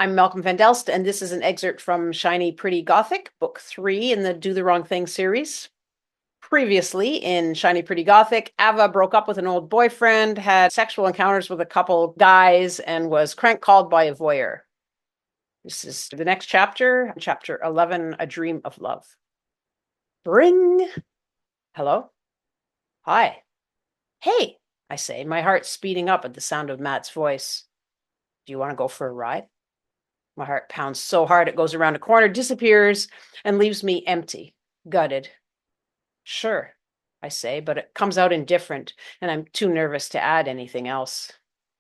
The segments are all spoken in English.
I'm Malcolm van Delst, and this is an excerpt from Shiny Pretty Gothic, Book 3 in the Do the Wrong Thing series. Previously, in Shiny Pretty Gothic, Ava broke up with an old boyfriend, had sexual encounters with a couple guys, and was crank called by a voyeur. This is the next chapter, chapter 11, A Dream of Love. Bring. Hello? Hi. Hey, I say, my heart speeding up at the sound of Matt's voice. Do you want to go for a ride? My heart pounds so hard it goes around a corner, disappears, and leaves me empty, gutted. Sure, I say, but it comes out indifferent, and I'm too nervous to add anything else.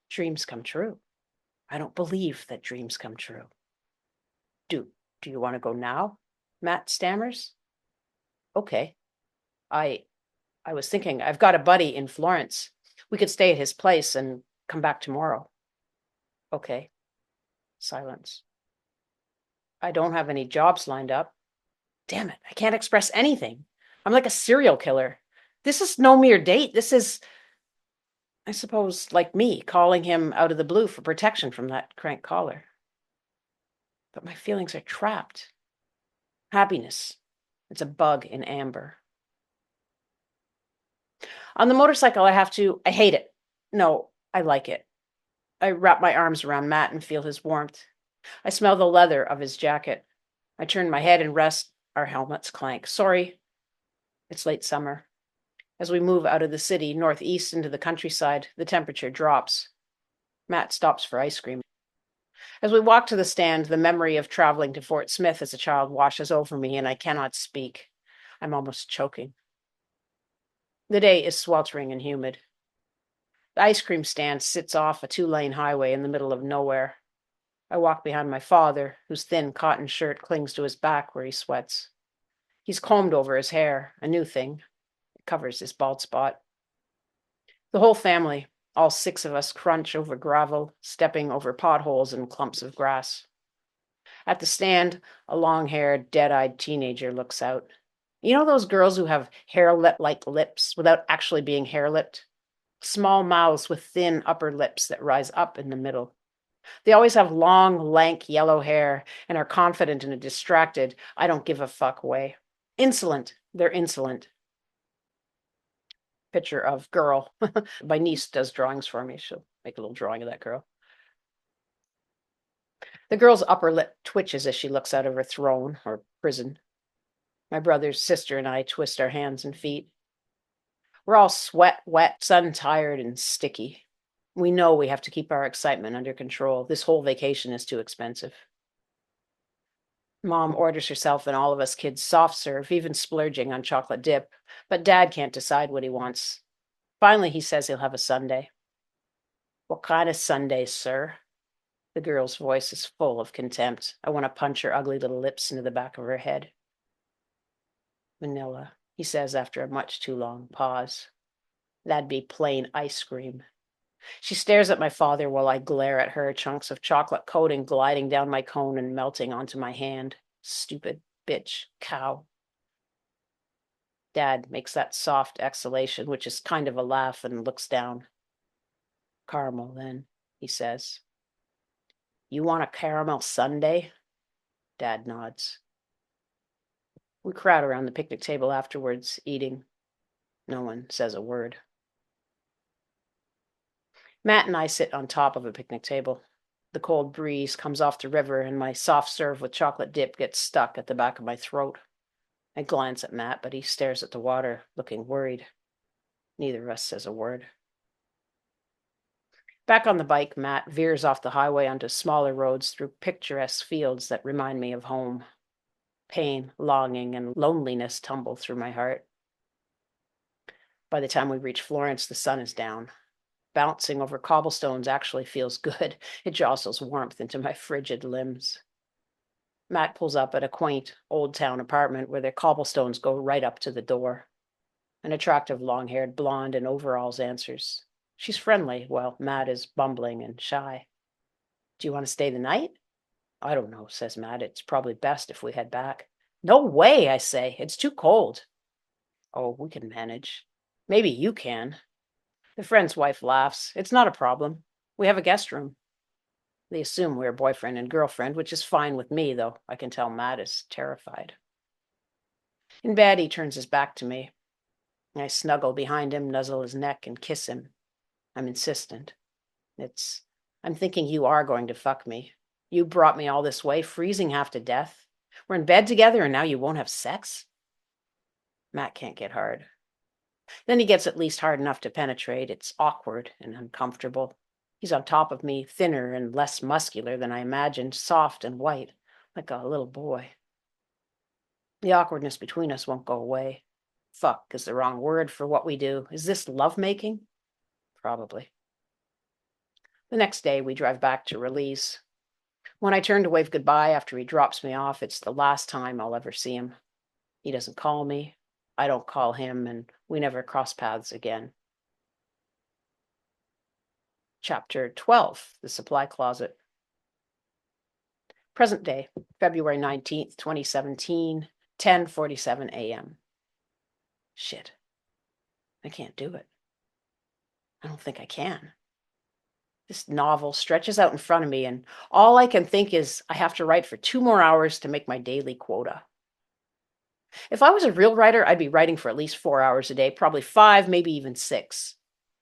Dreams come true. I don't believe that dreams come true. Do you want to go now? Matt stammers. Okay. I I was thinking I've got a buddy in Florence. We could stay at his place and come back tomorrow. Okay. Silence. I don't have any jobs lined up. Damn it, I can't express anything. I'm like a serial killer. This is no mere date. This is, I suppose, like me calling him out of the blue for protection from that crank caller. But my feelings are trapped. Happiness. It's a bug in amber. On the motorcycle, I hate it. No, I like it. I wrap my arms around Matt and feel his warmth. I smell the leather of his jacket. I turn my head and rest. Our helmets clank. Sorry. It's late summer. As we move out of the city, northeast into the countryside, the temperature drops. Matt stops for ice cream. As we walk to the stand, the memory of traveling to Fort Smith as a child washes over me, and I cannot speak. I'm almost choking. The day is sweltering and humid. The ice cream stand sits off a 2-lane highway in the middle of nowhere. I walk behind my father, whose thin cotton shirt clings to his back where he sweats. He's combed over his hair, a new thing. It covers his bald spot. The whole family, all 6 of us, crunch over gravel, stepping over potholes and clumps of grass. At the stand, a long-haired, dead-eyed teenager looks out. You know those girls who have hair-lip-like lips without actually being hair-lipped? Small mouths with thin upper lips that rise up in the middle. They always have long, lank yellow hair and are confident in a distracted, I don't give a fuck way. Insolent. They're insolent. Picture of girl. My niece does drawings for me. She'll make a little drawing of that girl. The girl's upper lip twitches as she looks out of her throne or prison. My brother's sister and I twist our hands and feet. We're all sweat, wet, sun-tired, and sticky. We know we have to keep our excitement under control. This whole vacation is too expensive. Mom orders herself and all of us kids soft serve, even splurging on chocolate dip, but Dad can't decide what he wants. Finally, he says he'll have a sundae. What kind of sundae, sir? The girl's voice is full of contempt. I want to punch her ugly little lips into the back of her head. Vanilla, he says after a much too long pause. That'd be plain ice cream. She stares at my father while I glare at her, chunks of chocolate coating gliding down my cone and melting onto my hand. Stupid bitch, cow. Dad makes that soft exhalation, which is kind of a laugh, and looks down. Caramel, then, he says. You want a caramel sundae? Dad nods. We crowd around the picnic table afterwards, eating. No one says a word. Matt and I sit on top of a picnic table. The cold breeze comes off the river, and my soft serve with chocolate dip gets stuck at the back of my throat. I glance at Matt, but he stares at the water, looking worried. Neither of us says a word. Back on the bike, Matt veers off the highway onto smaller roads through picturesque fields that remind me of home. Pain, longing, and loneliness tumble through my heart. By the time we reach Florence, the sun is down. Bouncing over cobblestones actually feels good. It jostles warmth into my frigid limbs. Matt pulls up at a quaint, old-town apartment where the cobblestones go right up to the door. An attractive, long-haired blonde in overalls answers. She's friendly, while Matt is bumbling and shy. Do you want to stay the night? I don't know, says Matt. It's probably best if we head back. No way, I say. It's too cold. Oh, we can manage. Maybe you can. The friend's wife laughs. It's not a problem. We have a guest room. They assume we're boyfriend and girlfriend, which is fine with me, though I can tell Matt is terrified. In bed, he turns his back to me. I snuggle behind him, nuzzle his neck, and kiss him. I'm insistent. I'm thinking you are going to fuck me. You brought me all this way, freezing half to death. We're in bed together and now you won't have sex? Matt can't get hard. Then he gets at least hard enough to penetrate. It's awkward and uncomfortable. He's on top of me, thinner and less muscular than I imagined, soft and white, like a little boy. The awkwardness between us won't go away. Fuck is the wrong word for what we do. Is this lovemaking? Probably. The next day, we drive back to Release. When I turn to wave goodbye after he drops me off, it's the last time I'll ever see him. He doesn't call me. I don't call him, and we never cross paths again. Chapter 12, The Supply Closet. Present day, February 19th, 2017, 10:47 a.m. Shit. I can't do it. I don't think I can. This novel stretches out in front of me, and all I can think is I have to write for 2 more hours to make my daily quota. If I was a real writer, I'd be writing for at least 4 hours a day, probably 5, maybe even 6.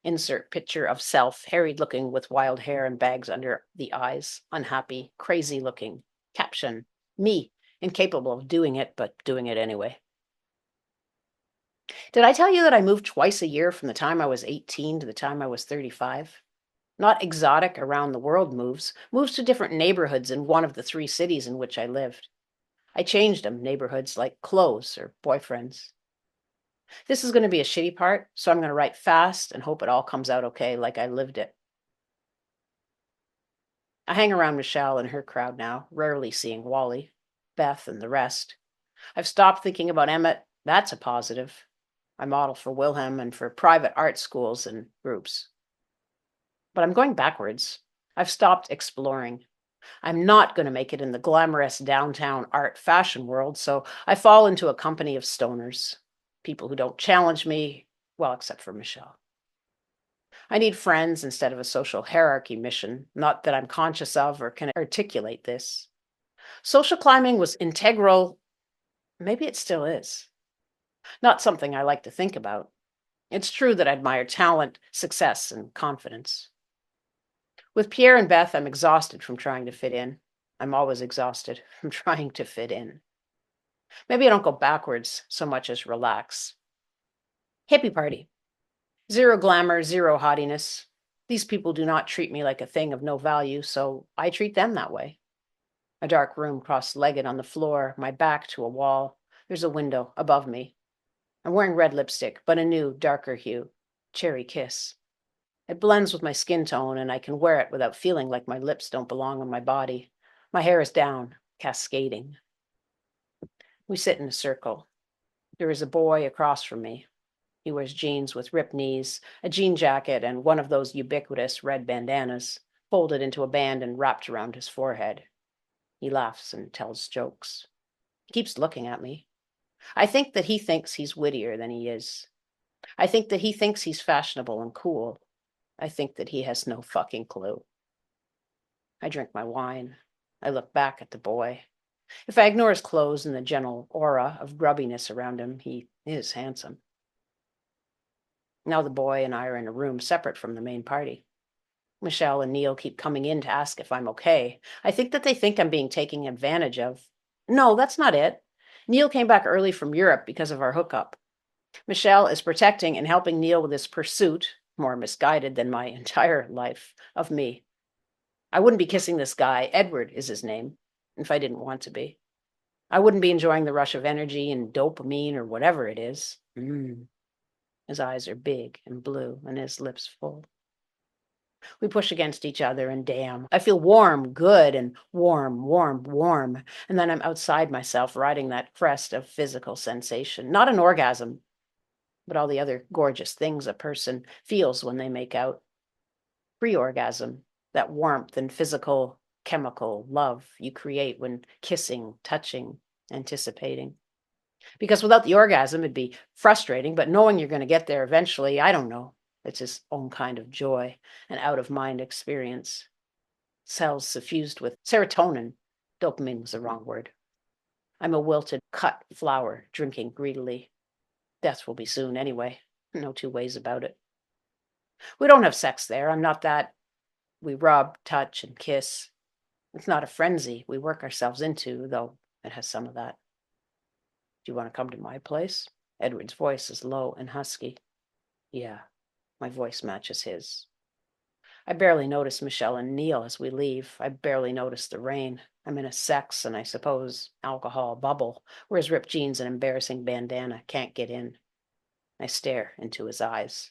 Insert picture of self, harried looking with wild hair and bags under the eyes, unhappy, crazy looking. Caption, me, incapable of doing it, but doing it anyway. Did I tell you that I moved twice a year from the time I was 18 to the time I was 35? Not exotic around the world moves to different neighborhoods in one of the 3 cities in which I lived. I changed them, neighborhoods like clothes or boyfriends. This is going to be a shitty part, so I'm going to write fast and hope it all comes out okay, like I lived it. I hang around Michelle and her crowd now, rarely seeing Wally, Beth, and the rest. I've stopped thinking about Emmett. That's a positive. I model for Wilhelm and for private art schools and groups. But I'm going backwards. I've stopped exploring. I'm not going to make it in the glamorous downtown art fashion world, so I fall into a company of stoners. People who don't challenge me, well, except for Michelle. I need friends instead of a social hierarchy mission, not that I'm conscious of or can articulate this. Social climbing was integral, maybe it still is. Not something I like to think about. It's true that I admire talent, success, and confidence. With Pierre and Beth, I'm exhausted from trying to fit in. I'm always exhausted from trying to fit in. Maybe I don't go backwards so much as relax. Hippie party. 0 glamour, 0 haughtiness. These people do not treat me like a thing of no value, so I treat them that way. A dark room cross-legged on the floor, my back to a wall. There's a window above me. I'm wearing red lipstick, but a new, darker hue. Cherry kiss. It blends with my skin tone, and I can wear it without feeling like my lips don't belong on my body. My hair is down, cascading. We sit in a circle. There is a boy across from me. He wears jeans with ripped knees, a jean jacket, and one of those ubiquitous red bandanas, folded into a band and wrapped around his forehead. He laughs and tells jokes. He keeps looking at me. I think that he thinks he's wittier than he is. I think that he thinks he's fashionable and cool. I think that he has no fucking clue. I drink my wine. I look back at the boy. If I ignore his clothes and the general aura of grubbiness around him, he is handsome. Now the boy and I are in a room separate from the main party. Michelle and Neil keep coming in to ask if I'm okay. I think that they think I'm being taken advantage of. No, that's not it. Neil came back early from Europe because of our hookup. Michelle is protecting and helping Neil with his pursuit, more misguided than my entire life, of me. I wouldn't be kissing this guy, Edward is his name, if I didn't want to be. I wouldn't be enjoying the rush of energy and dopamine or whatever it is. His eyes are big and blue and his lips full. We push against each other and damn, I feel warm, good, and warm, warm, warm. And then I'm outside myself riding that crest of physical sensation. Not an orgasm, but all the other gorgeous things a person feels when they make out. Pre-orgasm, that warmth and physical, chemical love you create when kissing, touching, anticipating. Because without the orgasm, it'd be frustrating, but knowing you're going to get there eventually, I don't know. It's his own kind of joy, an out-of-mind experience. cells suffused with serotonin. Dopamine was the wrong word. I'm a wilted, cut flower, drinking greedily. Death will be soon anyway. No two ways about it. We don't have sex there. I'm not that. We rub, touch, and kiss. It's not a frenzy we work ourselves into, though it has some of that. Do you want to come to my place? Edward's voice is low and husky. Yeah, my voice matches his. I barely notice Michelle and Neil as we leave. I barely notice the rain. I'm in a sex and I suppose alcohol bubble, where his ripped jeans and embarrassing bandana can't get in. I stare into his eyes.